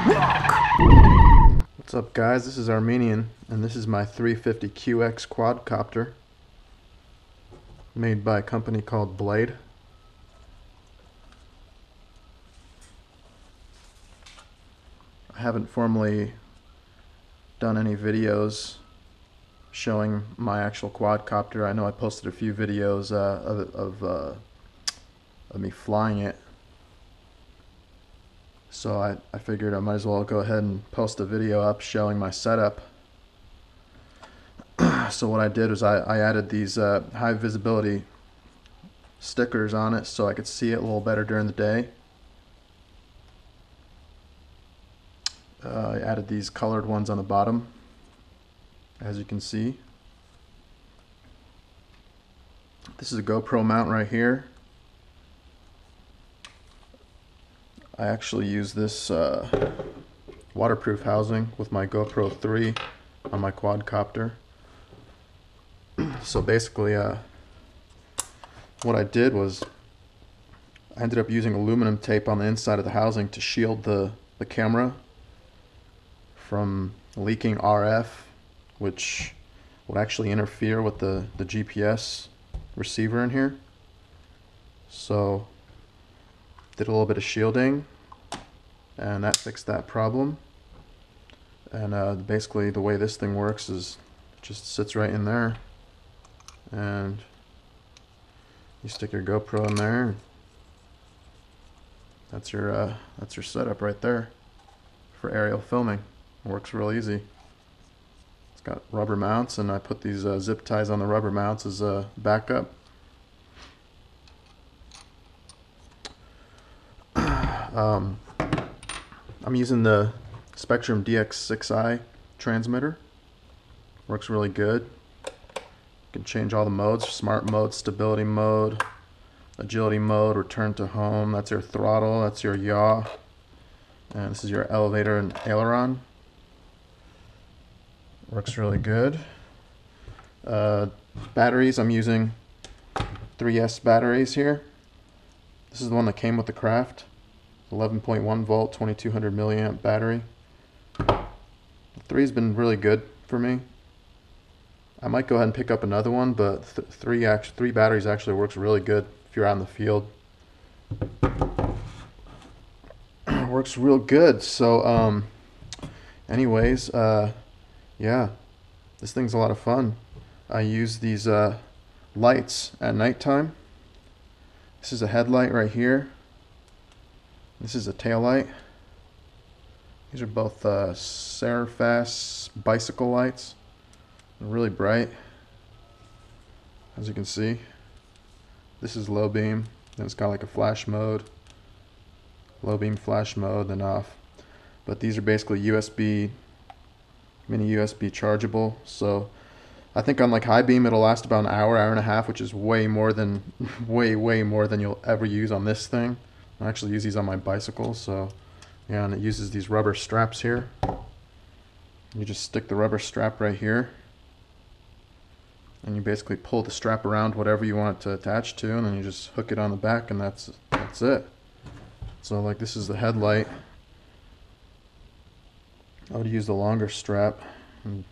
What's up guys, this is Armenian and this is my 350QX quadcopter made by a company called Blade. I haven't formally done any videos showing my actual quadcopter. I know I posted a few videos of me flying it. So I figured I might as well go ahead and post a video up showing my setup. So what I did was I added these high visibility stickers on it so I could see it a little better during the day. I added these colored ones on the bottom, as you can see. This is a GoPro mount right here. I actually use this waterproof housing with my GoPro 3 on my quadcopter. So basically what I did was I ended up using aluminum tape on the inside of the housing to shield the camera from leaking RF, which would actually interfere with the GPS receiver in here. So did a little bit of shielding and that fixed that problem. And basically the way this thing works is it just sits right in there and you stick your GoPro in there. That's your setup right there for aerial filming. It works real easy. It's got rubber mounts and I put these zip ties on the rubber mounts as a backup. I'm using the Spectrum DX6i transmitter. Works really good. You can change all the modes: smart mode, stability mode, agility mode, return to home. That's your throttle, that's your yaw, and this is your elevator and aileron. Works really good. Batteries, I'm using 3S batteries here. This is the one that came with the Craft. 11.1 volt, 2200 milliamp battery. The 3's been really good for me. I might go ahead and pick up another one, but three batteries actually works really good if you're out in the field. Works real good. So anyways, yeah, this thing's a lot of fun. I use these lights at nighttime. This is a headlight right here. This is a tail light. These are both Serifast bicycle lights. They're really bright, as you can see. This is low beam, then it's got like a flash mode, low beam flash mode, then off. But these are basically USB, mini USB chargeable. So I think on like high beam it'll last about an hour, hour and a half, which is way more than way more than you'll ever use on this thing. I actually use these on my bicycle, so yeah, and it uses these rubber straps here. You just stick the rubber strap right here, and you basically pull the strap around whatever you want it to attach to, and then you just hook it on the back, and that's it. So like this is the headlight. I would use the longer strap and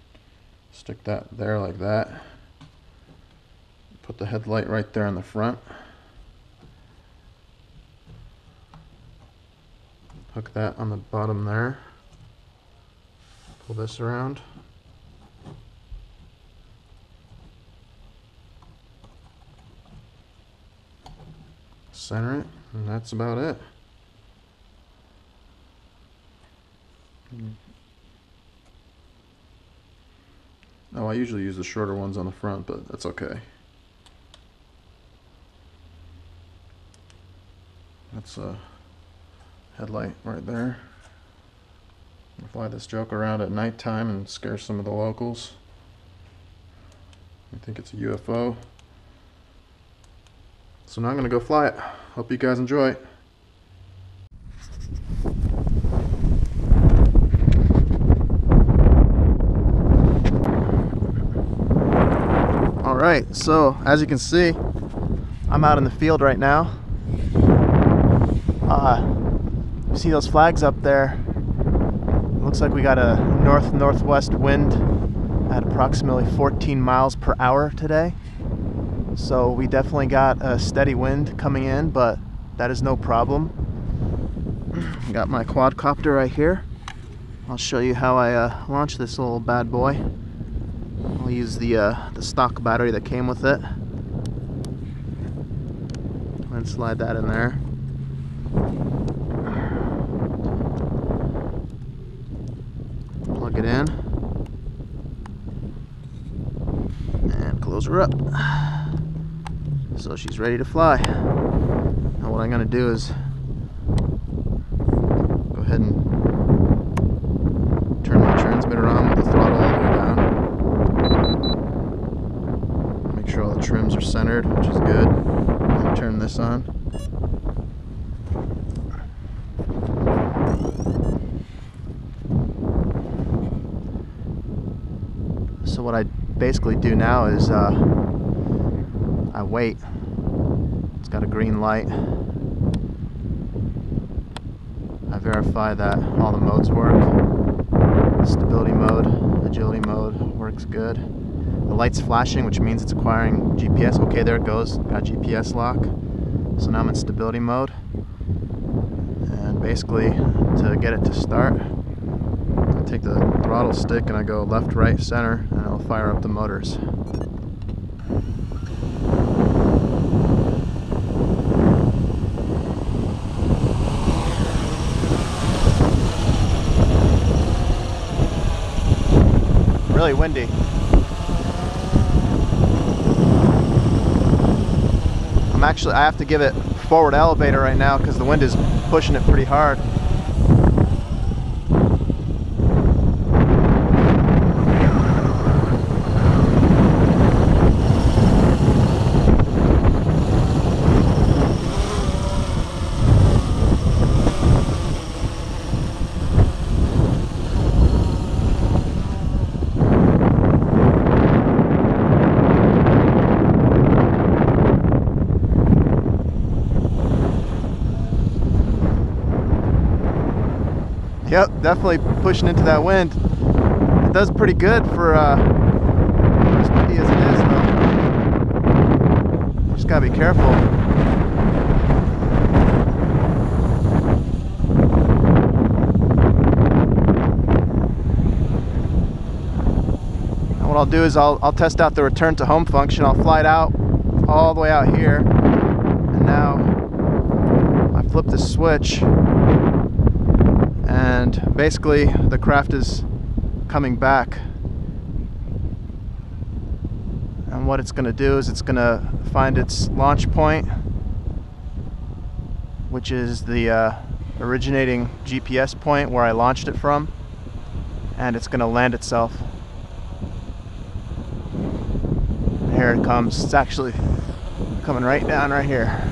stick that there like that. Put the headlight right there in the front. Hook that on the bottom there. Pull this around. Center it, and that's about it. Oh, I usually use the shorter ones on the front, but that's okay. That's a headlight right there. I'll fly this joke around at nighttime and scare some of the locals. I think it's a UFO. So now I'm gonna go fly it. Hope you guys enjoy it. Alright, so as you can see, I'm out in the field right now. You see those flags up there? Looks like we got a north-northwest wind at approximately 14 miles per hour today. So we definitely got a steady wind coming in, but that is no problem. Got my quadcopter right here. I'll show you how I launch this little bad boy. I'll use the stock battery that came with it. And slide that in there. Plug it in. And close her up. So she's ready to fly. Now what I'm going to do is go ahead and turn my transmitter on with the throttle all the way down. Make sure all the trims are centered, which is good. And turn this on. So what I basically do now is I wait. It's got a green light. I verify that all the modes work. Stability mode, agility mode works good. The light's flashing, which means it's acquiring GPS. Okay, there it goes. Got GPS lock. So now I'm in stability mode. And basically, to get it to start, I take the throttle stick and I go left, right, center, and I'll fire up the motors. Really windy. I have to give it forward elevator right now because the wind is pushing it pretty hard. Yep, definitely pushing into that wind. It does pretty good for as windy as it is, though. Just gotta be careful. And what I'll do is I'll test out the return to home function. I'll fly it out all the way out here, and now I flip the switch. And basically the craft is coming back, and what it's going to do is it's going to find its launch point, which is the originating GPS point where I launched it from, and it's going to land itself. And here it comes. It's actually coming right down right here.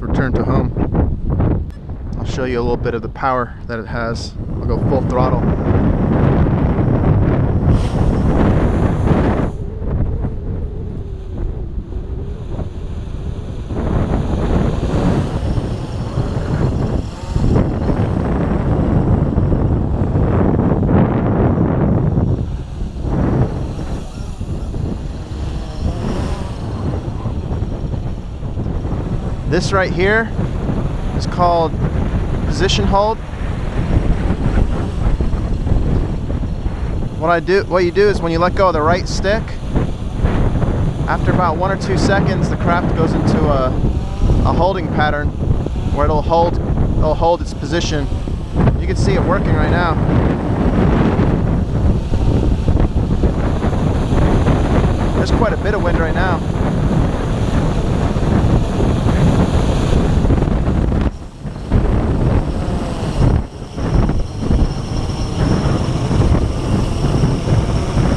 Return to home. I'll show you a little bit of the power that it has. I'll go full throttle. This right here is called position hold. What you do is when you let go of the right stick, after about 1 or 2 seconds, the craft goes into a holding pattern where it'll hold its position. You can see it working right now. There's quite a bit of wind right now.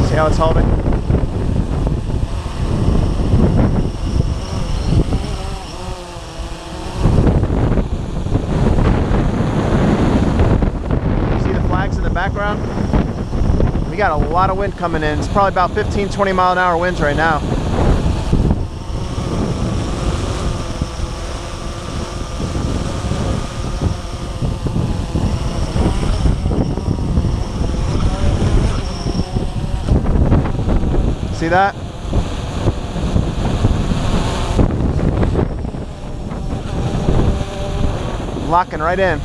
See how it's holding? See the flags in the background? We got a lot of wind coming in. It's probably about 15-20 mile an hour winds right now. See that? Locking right in.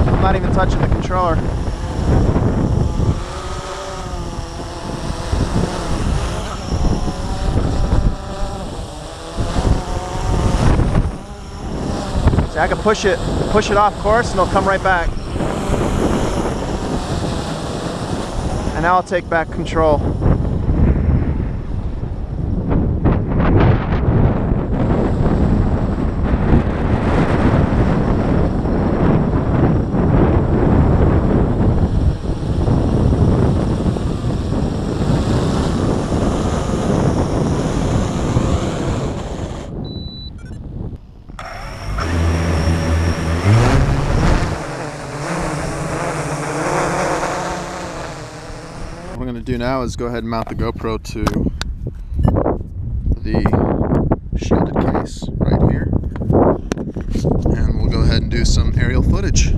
I'm not even touching the controller. See, I can push it off course and it'll come right back. And now I'll take back control. What I'm going to do now is go ahead and mount the GoPro to the shielded case right here, and we'll go ahead and do some aerial footage.